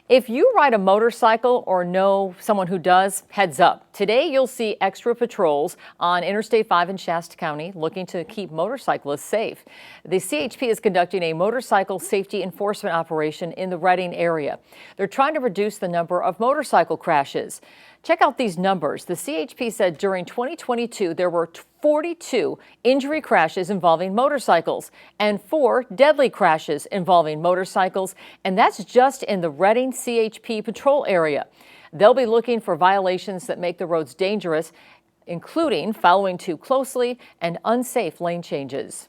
If you ride a motorcycle or know someone who does, heads up. Today you'll see extra patrols on Interstate 5 in Shasta County looking to keep motorcyclists safe. The CHP is conducting a motorcycle safety enforcement operation in the Redding area. They're trying to reduce the number of motorcycle crashes. Check out these numbers. The CHP said during 2022 there were 42 injury crashes involving motorcycles and 4 deadly crashes involving motorcycles, and that's just in the Redding CHP patrol area. They'll be looking for violations that make the roads dangerous, including following too closely and unsafe lane changes.